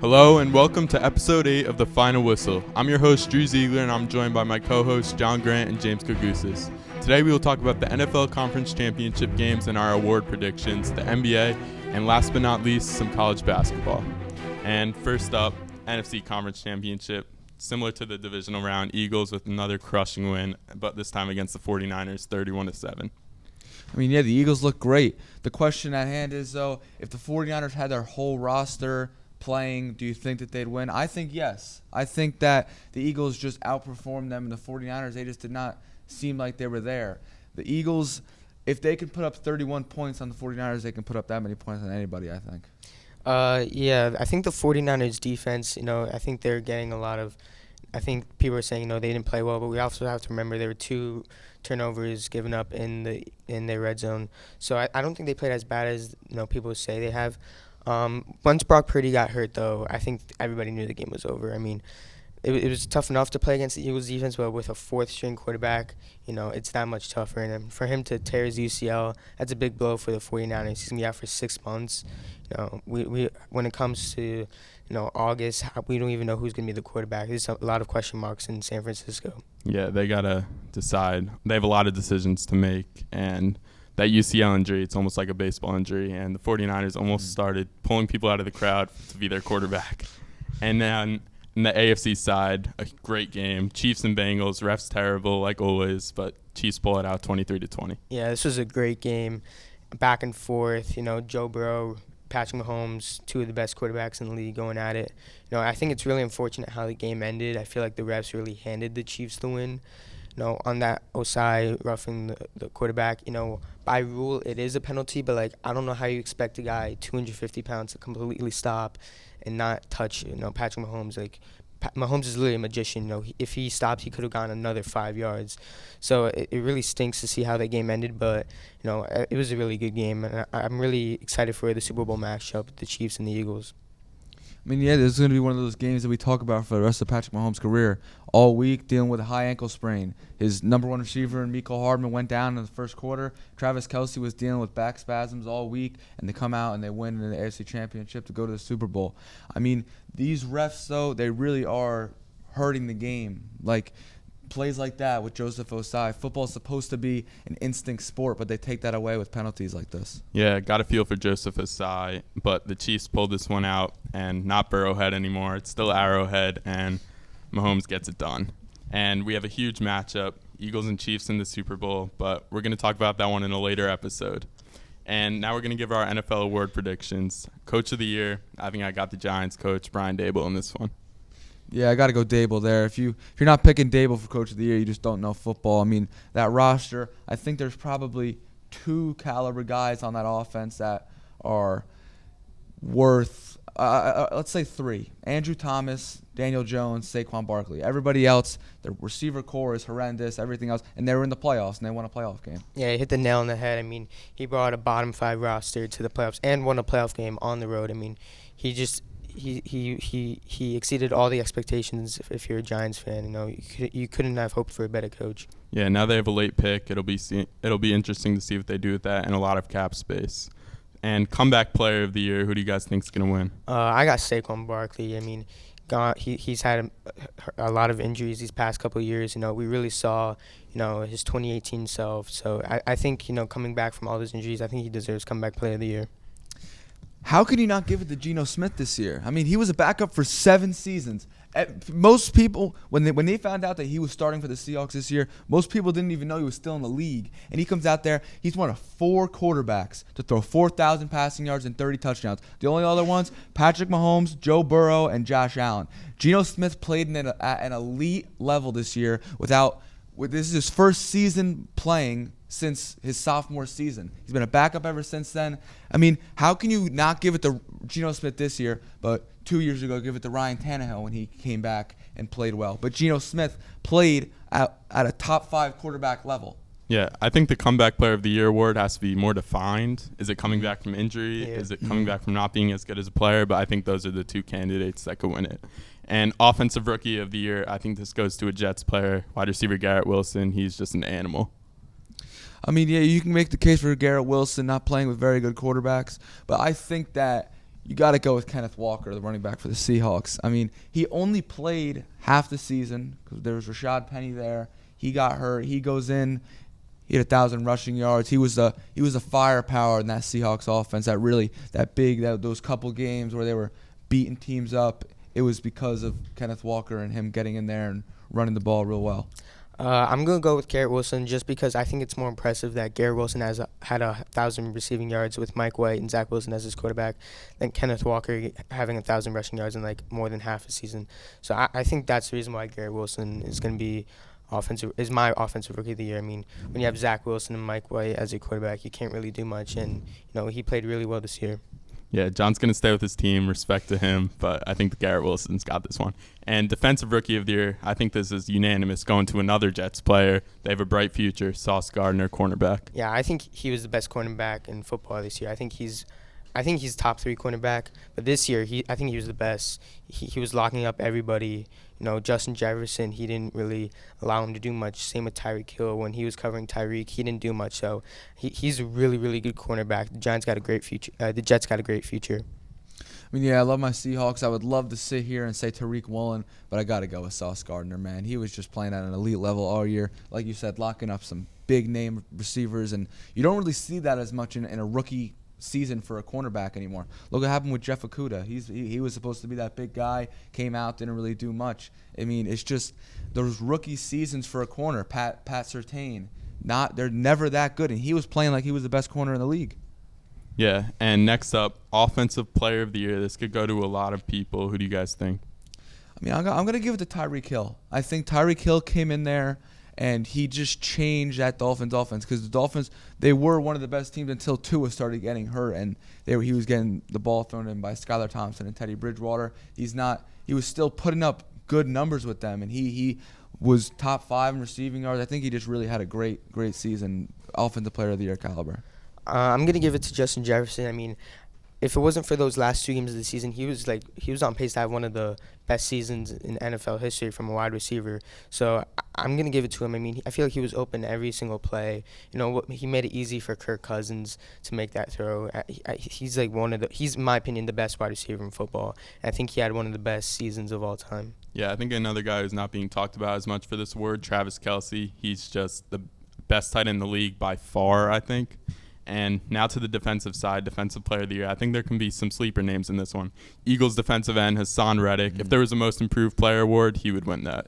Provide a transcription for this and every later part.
Hello and welcome to episode 8 of The Final Whistle. I'm your host Drew Ziegler and I'm joined by my co-hosts John Grant and James Gougosis. Today we will talk about the NFL Conference Championship games and our award predictions, the NBA, and last but not least, some college basketball. And first up, NFC Conference Championship. Similar to the divisional round, Eagles with another crushing win, but this time against the 49ers, 31-7. I mean, yeah, the Eagles look great. The question at hand is, though, if the 49ers had their whole roster playing, do you think that they'd win? I think yes. I think that the Eagles just outperformed them, and the 49ers, they just did not seem like they were there. The Eagles, if they can put up 31 points on the 49ers, they can put up that many points on anybody, I think. Yeah, I think the 49ers defense, I think they're getting a lot of – I think people are saying, they didn't play well, but we also have to remember there were 2 turnovers given up in their red zone. So I don't think they played as bad as, people say they have. Once Brock Purdy got hurt, though, I think everybody knew the game was over. I mean, it was tough enough to play against the Eagles defense, but with a fourth-string quarterback, it's that much tougher. And for him to tear his UCL, that's a big blow for the 49ers. He's going to be out for 6 months. We when it comes to, August, we don't even know who's going to be the quarterback. There's a lot of question marks in San Francisco. Yeah, they got to decide. They have a lot of decisions to make, and that UCL injury, it's almost like a baseball injury, and the 49ers almost started pulling people out of the crowd to be their quarterback. And then in the AFC side, a great game. Chiefs and Bengals, refs terrible like always, but Chiefs pull it out 23-20. Yeah, this was a great game, back and forth. Joe Burrow, Patrick Mahomes, 2 of the best quarterbacks in the league going at it. I think it's really unfortunate how the game ended. I feel like the refs really handed the Chiefs the win. On that Osai roughing the quarterback, by rule it is a penalty, but I don't know how you expect a guy 250 pounds to completely stop and not touch Patrick Mahomes. Mahomes is literally a magician. If he stopped, he could have gone another 5 yards. So it really stinks to see how that game ended, but it was a really good game, and I'm really excited for the Super Bowl matchup, the Chiefs and the Eagles. I mean, yeah, this is going to be one of those games that we talk about for the rest of Patrick Mahomes' career. All week, dealing with a high ankle sprain. His number 1 receiver, Mecole Hardman, went down in the first quarter. Travis Kelce was dealing with back spasms all week, and they come out and they win in the AFC Championship to go to the Super Bowl. I mean, these refs, though, they really are hurting the game. Plays like that with Joseph Osai. Football is supposed to be an instinct sport, but they take that away with penalties like this. Yeah, got a feel for Joseph Osai, but the Chiefs pulled this one out, and not Burrowhead anymore. It's still Arrowhead, and Mahomes gets it done. And we have a huge matchup, Eagles and Chiefs in the Super Bowl, but we're going to talk about that one in a later episode. And now we're going to give our NFL award predictions. Coach of the Year, I think I got the Giants coach, Brian Daboll, in this one. Yeah, I got to go Daboll there. If you're not picking Daboll for Coach of the Year, you just don't know football. I mean, that roster, I think there's probably 2 caliber guys on that offense that are worth, let's say 3. Andrew Thomas, Daniel Jones, Saquon Barkley. Everybody else, the receiver core is horrendous, everything else, and they were in the playoffs, and they won a playoff game. Yeah, he hit the nail on the head. I mean, he brought a bottom 5 roster to the playoffs and won a playoff game on the road. I mean, he just – He exceeded all the expectations. If you're a Giants fan, you couldn't have hoped for a better coach. Yeah, now they have a late pick. It'll be interesting to see what they do with that and a lot of cap space. And comeback player of the year, who do you guys think is going to win? I got Saquon Barkley. I mean, he's had a lot of injuries these past couple of years. We really saw his 2018 self. So I think coming back from all those injuries, I think he deserves comeback player of the year. How could you not give it to Geno Smith this year? I mean, he was a backup for 7 seasons. Most people, when they found out that he was starting for the Seahawks this year, most people didn't even know he was still in the league. And he comes out there, he's one of 4 quarterbacks to throw 4,000 passing yards and 30 touchdowns. The only other ones, Patrick Mahomes, Joe Burrow, and Josh Allen. Geno Smith played at an elite level this year this is his first season playing since his sophomore season. He's been a backup ever since then. I mean, how can you not give it to Geno Smith this year, but 2 years ago give it to Ryan Tannehill when he came back and played well? But Geno Smith played at a top 5 quarterback level. Yeah, I think the comeback player of the year award has to be more defined. Is it coming back from injury? Yeah. Is it coming back from not being as good as a player? But I think those are the 2 candidates that could win it. And offensive rookie of the year, I think this goes to a Jets player, wide receiver Garrett Wilson. He's just an animal. I mean, yeah, you can make the case for Garrett Wilson not playing with very good quarterbacks, but I think that you got to go with Kenneth Walker, the running back for the Seahawks. I mean, he only played half the season because there was Rashad Penny there. He got hurt. He goes in. He had 1,000 rushing yards. He was the firepower in that Seahawks offense. Those couple games where they were beating teams up. It was because of Kenneth Walker and him getting in there and running the ball real well. I'm going to go with Garrett Wilson just because I think it's more impressive that Garrett Wilson had 1,000 receiving yards with Mike White and Zach Wilson as his quarterback than Kenneth Walker having 1,000 rushing yards in like more than half a season. So I think that's the reason why Garrett Wilson is going to be my offensive rookie of the year. I mean, when you have Zach Wilson and Mike White as your quarterback, you can't really do much, and he played really well this year. Yeah, John's going to stay with his team. Respect to him, but I think Garrett Wilson's got this one. And Defensive Rookie of the Year, I think this is unanimous, going to another Jets player. They have a bright future, Sauce Gardner, cornerback. Yeah, I think he was the best cornerback in football this year. I think he's top 3 cornerback, but this year I think he was the best. He was locking up everybody. Justin Jefferson, he didn't really allow him to do much. Same with Tyreek Hill. When he was covering Tyreek, he didn't do much. So he's a really, really good cornerback. The Jets got a great future. I mean, yeah, I love my Seahawks. I would love to sit here and say Tariq Woolen, but I got to go with Sauce Gardner, man. He was just playing at an elite level all year. Like you said, locking up some big-name receivers, and you don't really see that as much in a rookie season for a cornerback anymore. Look what happened with Jeff Okudah. He was supposed to be that big guy, came out, didn't really do much. I mean, it's just those rookie seasons for a corner. Pat Surtain, they're never that good, and he was playing like he was the best corner in the league. Yeah, and next up, Offensive Player of the Year. This could go to a lot of people. Who do you guys think? I mean, I'm going to give it to Tyreek Hill. I think Tyreek Hill came in there, and he just changed that Dolphins offense because the Dolphins, they were one of the best teams until Tua started getting hurt, and he was getting the ball thrown in by Skylar Thompson and Teddy Bridgewater. He was still putting up good numbers with them, and he was top 5 in receiving yards. I think he just really had a great season, Offensive Player of the Year caliber. I'm going to give it to Justin Jefferson. I mean, if it wasn't for those last 2 games of the season, he was on pace to have one of the best seasons in NFL history from a wide receiver. So I'm going to give it to him. I mean, I feel like he was open every single play. He made it easy for Kirk Cousins to make that throw. He's in my opinion, the best wide receiver in football. And I think he had one of the best seasons of all time. Yeah, I think another guy who's not being talked about as much for this award, Travis Kelce. He's just the best tight end in the league by far, I think. And now to the defensive side, Defensive Player of the Year. I think there can be some sleeper names in this one. Eagles defensive end, Hassan Reddick. Mm-hmm. If there was a Most Improved Player award, he would win that.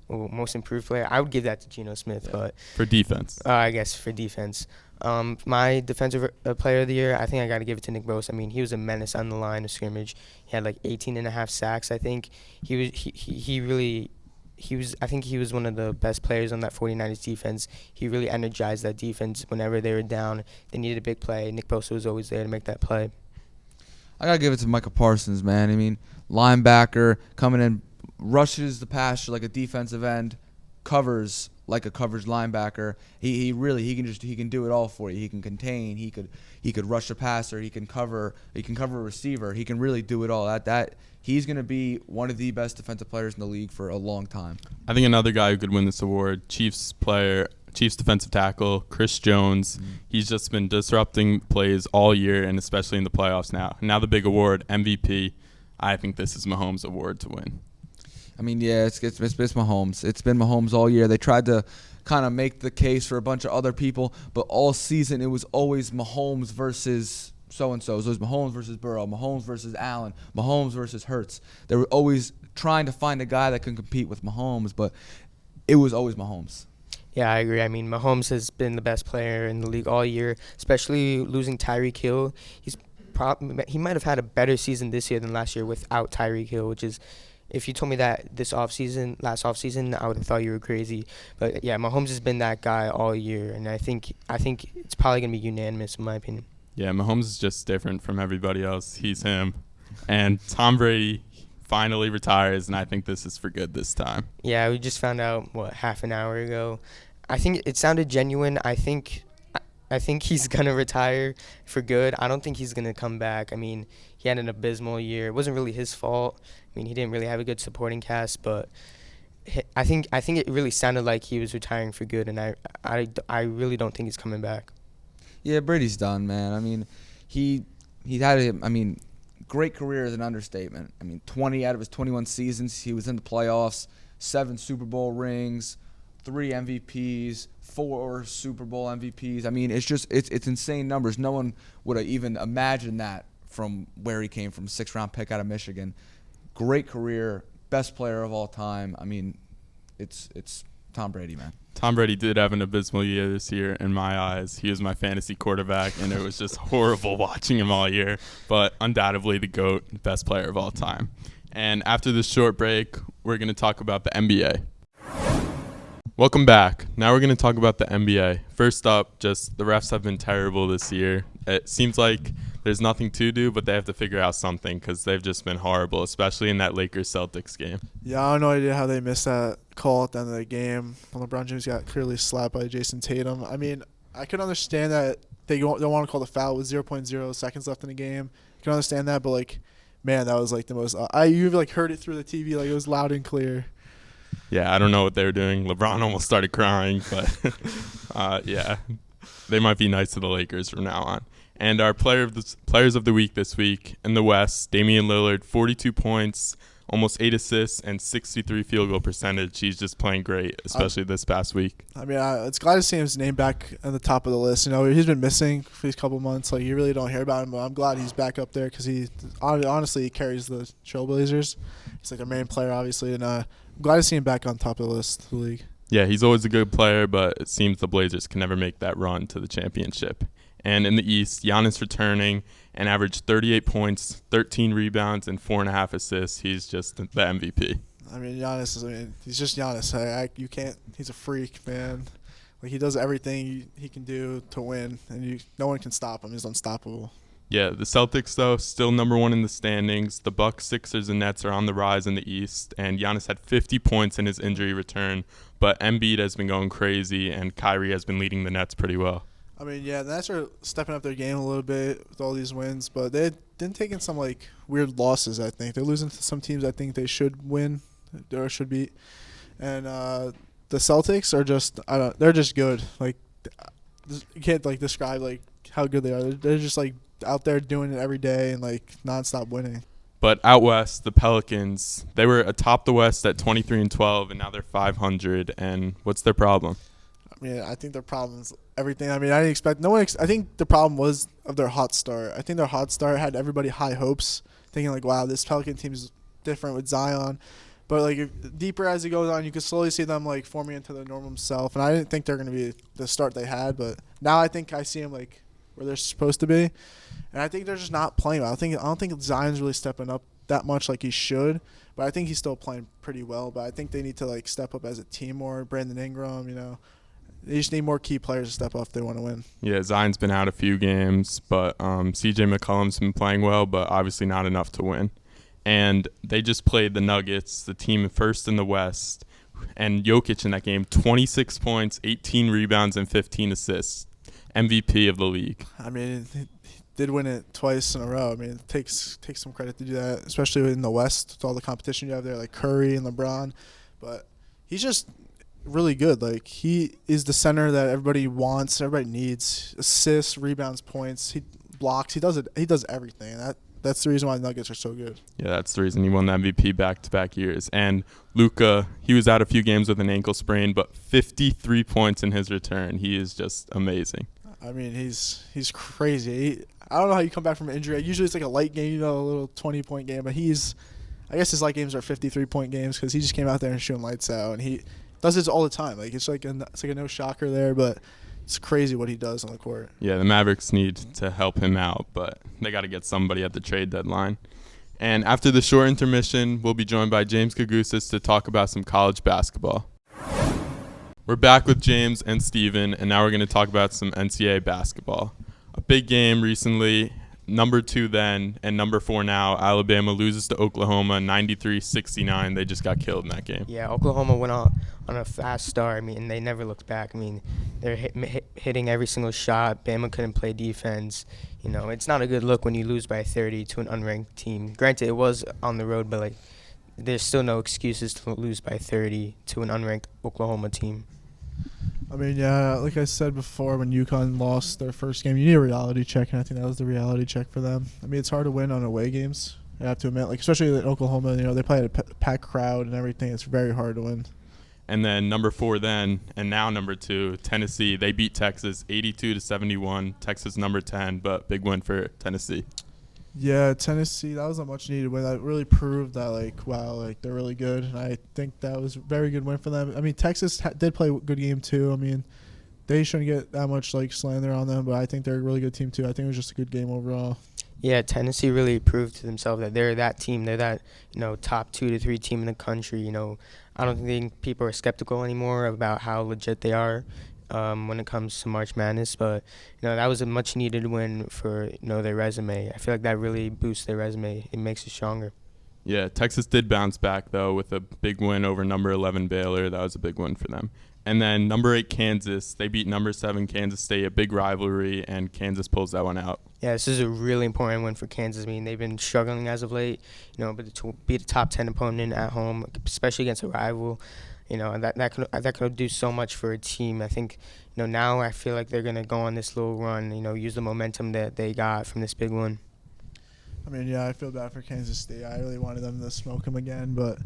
Well, Most Improved Player, I would give that to Geno Smith. Yeah. But for defense. I guess for defense. My Defensive Player of the Year, I think I got to give it to Nick Bosa. I mean, he was a menace on the line of scrimmage. He had like 18.5 sacks. I think I think he was one of the best players on that 49ers defense. He really energized that defense whenever they were down. They needed a big play. Nick Bosa was always there to make that play. I got to give it to Micah Parsons, man. I mean, linebacker, coming in, rushes the passer like a defensive end, covers like a coverage linebacker. He can do it all for you. He can contain, he could rush a passer, he can cover a receiver. He can really do it all. He's going to be one of the best defensive players in the league for a long time. I think another guy who could win this award, Chiefs defensive tackle, Chris Jones. Mm-hmm. He's just been disrupting plays all year, and especially in the playoffs now. Now the big award, MVP. I think this is Mahomes' award to win. I mean, yeah, it's Mahomes. It's been Mahomes all year. They tried to kind of make the case for a bunch of other people, but all season it was always Mahomes versus so-and-so. So it was Mahomes versus Burrow, Mahomes versus Allen, Mahomes versus Hurts. They were always trying to find a guy that can compete with Mahomes, but it was always Mahomes. Yeah, I agree. I mean, Mahomes has been the best player in the league all year, especially losing Tyreek Hill. He might have had a better season this year than last year without Tyreek Hill, which is, if you told me that last offseason, I would have thought you were crazy. But yeah, Mahomes has been that guy all year, and I think it's probably gonna be unanimous in my opinion. Yeah, Mahomes is just different from everybody else. He's him. And Tom Brady finally retires, and I think this is for good this time. Yeah, we just found out, half an hour ago. I think it sounded genuine. I think he's going to retire for good. I don't think he's going to come back. I mean, he had an abysmal year. It wasn't really his fault. I mean, he didn't really have a good supporting cast, but I think it really sounded like he was retiring for good, and I really don't think he's coming back. Yeah, Brady's done, man. I mean, he had great career is an understatement. I mean, 20 out of his 21 seasons, he was in the playoffs, 7 Super Bowl rings, 3 MVPs, 4 Super Bowl MVPs. I mean, it's insane numbers. No one would have even imagined that from where he came from, 6th-round pick out of Michigan. Great career, best player of all time. I mean, it's Tom Brady, man. Tom Brady did have an abysmal year this year in my eyes. He was my fantasy quarterback, and it was just horrible watching him all year. But undoubtedly the GOAT, best player of all time. And after this short break, we're going to talk about the NBA. Welcome back. Now we're going to talk about the NBA. First up, just the refs have been terrible this year. It seems like there's nothing to do, but they have to figure out something because they've just been horrible, especially in that Lakers-Celtics game. Yeah, I have no idea how they missed that call at the end of the game when LeBron James got clearly slapped by Jason Tatum. I mean, I can understand that they don't want to call the foul with 0.0 seconds left in the game. I can understand that, but, like, man, that was, like, the most you like, heard it through the TV. Like, it was loud and clear. Yeah, I don't know what they were doing. LeBron almost started crying, but, yeah, they might be nice to the Lakers from now on. And our players of the week this week in the West, Damian Lillard, 42 points, almost 8 assists, and 63 field goal percentage. He's just playing great, especially this past week. I mean, it's glad to see his name back on the top of the list. You know, he's been missing for these couple months. Like, you really don't hear about him, but I'm glad he's back up there because he honestly carries the Trailblazers. He's like their main player, obviously, and I'm glad to see him back on top of the list of the league. Yeah, he's always a good player, but it seems the Blazers can never make that run to the championship. And in the East, Giannis returning and averaged 38 points, 13 rebounds, and 4.5 assists. He's just the MVP. I mean, he's just Giannis. You can't. He's a freak, man. Like, he does everything he can do to win, and no one can stop him. He's unstoppable. Yeah, the Celtics, though, still number 1 in the standings. The Bucks, Sixers, and Nets are on the rise in the East, and Giannis had 50 points in his injury return. But Embiid has been going crazy, and Kyrie has been leading the Nets pretty well. I mean, yeah, the Nets are stepping up their game a little bit with all these wins, but they've been taking some, like, weird losses, I think. They're losing to some teams I think they should win or should beat. And the Celtics are just – they're just good. Like, you can't, like, describe, like, how good they are. They're just, like, out there doing it every day and, like, nonstop winning. But out west, the Pelicans, they were atop the West at 23-12, and now they're 500. And what's their problem? I mean, I think their problem is everything. I mean, I didn't expect I think the problem was of their hot start. I think their hot start had everybody high hopes, thinking like, wow, this Pelican team is different with Zion. But like deeper as it goes on, you can slowly see them like forming into their normal self. And I didn't think they're going to be the start they had, but now I think I see them like where they're supposed to be. And I think they're just not playing well. I don't think Zion's really stepping up that much like he should. But I think he's still playing pretty well. But I think they need to like step up as a team more. Brandon Ingram, you know. They just need more key players to step up if they want to win. Yeah, Zion's been out a few games, but C.J. McCollum's been playing well, but obviously not enough to win. And they just played the Nuggets, the team first in the West, and Jokic in that game, 26 points, 18 rebounds, and 15 assists, MVP of the league. I mean, he did win it twice in a row. I mean, it takes some credit to do that, especially in the West with all the competition you have there, like Curry and LeBron. But he's just really good. Like, he is the center that everybody wants, everybody needs. Assists, rebounds, points. He blocks. He does it. He does everything. That's the reason why the Nuggets are so good. Yeah, that's the reason he won the MVP back-to-back years. And Luka, he was out a few games with an ankle sprain, but 53 points in his return. He is just amazing. I mean, he's crazy. I don't know how you come back from an injury. Usually it's like a light game, you know, a little 20-point game. But I guess his light games are 53-point games because he just came out there and shooting lights out. And he does this all the time. Like, it's like a no shocker there, but it's crazy what he does on the court. Yeah, the Mavericks need to help him out, but they got to get somebody at the trade deadline. And after the short intermission, we'll be joined by James Gougosis to talk about some college basketball. We're back with James and Steven, and now we're going to talk about some NCAA basketball. A big game recently. Number 2 then and number 4 now, Alabama loses to Oklahoma 93-69. They just got killed in that game. Yeah, Oklahoma went on a fast start. I mean, they never looked back. I mean, they're hitting every single shot. Bama couldn't play defense. You know, it's not a good look when you lose by 30 to an unranked team. Granted, it was on the road, but like, there's still no excuses to lose by 30 to an unranked Oklahoma team. I mean, yeah, like I said before, when UConn lost their first game, you need a reality check, and I think that was the reality check for them. I mean, it's hard to win on away games. I have to admit, like especially in Oklahoma, they play at a packed crowd and everything. It's very hard to win. And then number 4 then, and now number 2, Tennessee. They beat Texas 82-71. Texas number 10, but big win for Tennessee. Yeah, Tennessee, that was a much needed win. That really proved that, like, wow, like they're really good. And I think that was a very good win for them. I mean, Texas did play a good game too. I mean, they shouldn't get that much like slander on them, but I think they're a really good team too. I think it was just a good game overall. Yeah, Tennessee really proved to themselves that they're that team. They're that, top 2 to 3 team in the country. I don't think people are skeptical anymore about how legit they are when it comes to March Madness. But, that was a much-needed win for, their resume. I feel like that really boosts their resume. It makes it stronger. Yeah, Texas did bounce back, though, with a big win over number 11 Baylor. That was a big win for them. And then number 8 Kansas, they beat number 7 Kansas State, a big rivalry, and Kansas pulls that one out. Yeah, this is a really important win for Kansas. I mean, they've been struggling as of late, but to beat a top 10 opponent at home, especially against a rival, and that could do so much for a team. I think, now I feel like they're gonna go on this little run, use the momentum that they got from this big one. I mean, yeah, I feel bad for Kansas State. I really wanted them to smoke them again, but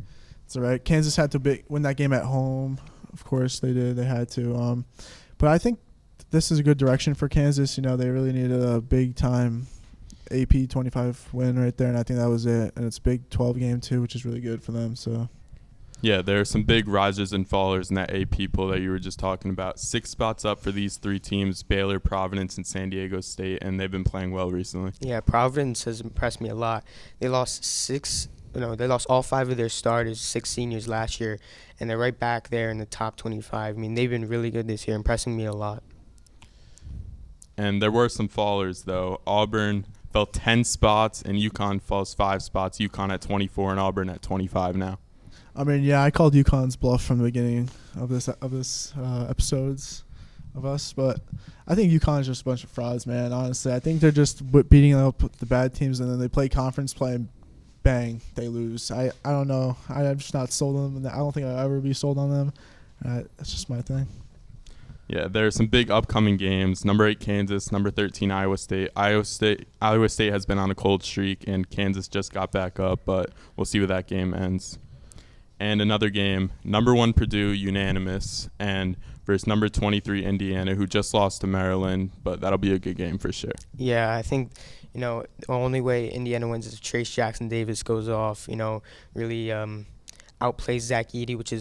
it's all right. Kansas had to win that game at home. Of course they did. They had to. But I think this is a good direction for Kansas. They really needed a big-time AP 25 win right there, and I think that was it. And it's a big 12 game, too, which is really good for them. So, yeah, there are some big risers and fallers in that AP poll that you were just talking about. 6 spots up for these 3 teams, Baylor, Providence, and San Diego State, and they've been playing well recently. Yeah, Providence has impressed me a lot. They lost they lost all 5 of their starters, 6 seniors last year, and they're right back there in the top 25. I mean, they've been really good this year, impressing me a lot. And there were some fallers, though. Auburn fell 10 spots, and UConn falls 5 spots. UConn at 24 and Auburn at 25 now. I mean, yeah, I called UConn's bluff from the beginning of this episodes of us, but I think UConn is just a bunch of frauds, man. Honestly, I think they're just beating up the bad teams, and then they play conference play and bang, they lose. I don't know. I'm just not sold on them. I don't think I'll ever be sold on them. That's just my thing. Yeah, there are some big upcoming games. Number 8 Kansas, number 13 Iowa State. Iowa State has been on a cold streak, and Kansas just got back up, but we'll see where that game ends. And another game, number 1 Purdue, unanimous, and versus number 23 Indiana, who just lost to Maryland, but that'll be a good game for sure. Yeah, I think, the only way Indiana wins is if Trace Jackson Davis goes off, really outplays Zach Edey, which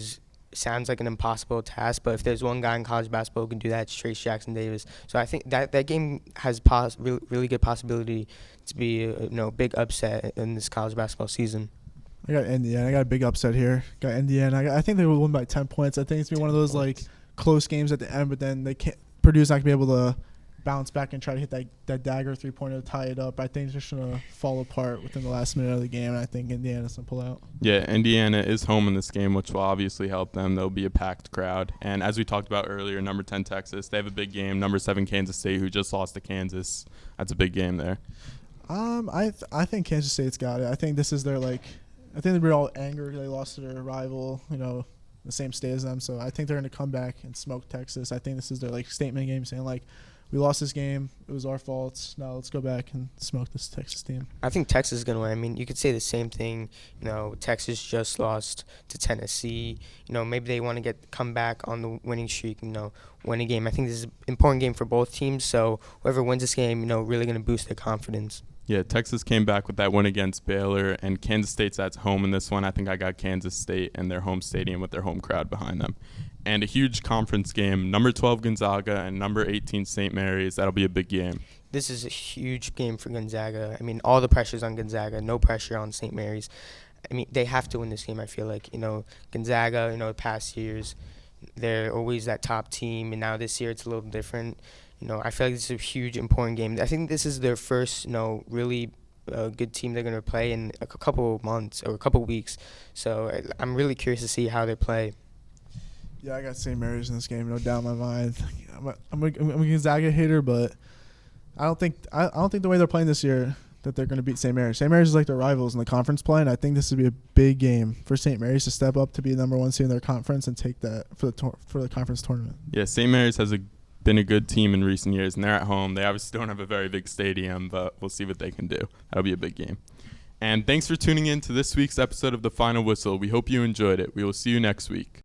sounds like an impossible task, but if there's one guy in college basketball who can do that, it's Trace Jackson Davis. So I think that game has really good possibility to be a big upset in this college basketball season. I got Indiana. I got a big upset here. Got Indiana. I think they will win by 10 points. I think it's going to be one of those like close games at the end, but then Purdue's not going to be able to bounce back and try to hit that dagger 3-pointer to tie it up. I think it's just going to fall apart within the last minute of the game, and I think Indiana's going to pull out. Yeah, Indiana is home in this game, which will obviously help them. There'll be a packed crowd. And as we talked about earlier, number 10 Texas, they have a big game. Number 7 Kansas State, who just lost to Kansas. That's a big game there. I think Kansas State's got it. I think this is their I think they were all angry. They lost to their rival, the same state as them. So I think they're going to come back and smoke Texas. I think this is their statement game, saying we lost this game. It was our fault. Now let's go back and smoke this Texas team. I think Texas is going to win. I mean, you could say the same thing. Texas just lost to Tennessee. Maybe they want to come back on the winning streak, win a game. I think this is an important game for both teams. So whoever wins this game, really going to boost their confidence. Yeah, Texas came back with that win against Baylor, and Kansas State's at home in this one. I think I got Kansas State and their home stadium with their home crowd behind them. And a huge conference game, number 12 Gonzaga and number 18 St. Mary's. That'll be a big game. This is a huge game for Gonzaga. I mean, all the pressure's on Gonzaga, no pressure on St. Mary's. I mean, they have to win this game, I feel like. Gonzaga, the past years, they're always that top team, and now this year it's a little different. I feel like this is a huge, important game. I think this is their first, really good team they're going to play in a couple of months or a couple of weeks. So I'm really curious to see how they play. Yeah, I got St. Mary's in this game, no doubt in my mind. I'm a Gonzaga hater, but I don't think the way they're playing this year, that they're going to beat St. Mary's. St. Mary's is like their rivals in the conference play, and I think this would be a big game for St. Mary's to step up to be the number 1 seed in their conference and take that for the conference tournament. Yeah, St. Mary's has been a good team in recent years, and they're at home. They obviously don't have a very big stadium, but we'll see what they can do. That'll be a big game. And thanks for tuning in to this week's episode of The Final Whistle. We hope you enjoyed it. We will see you next week.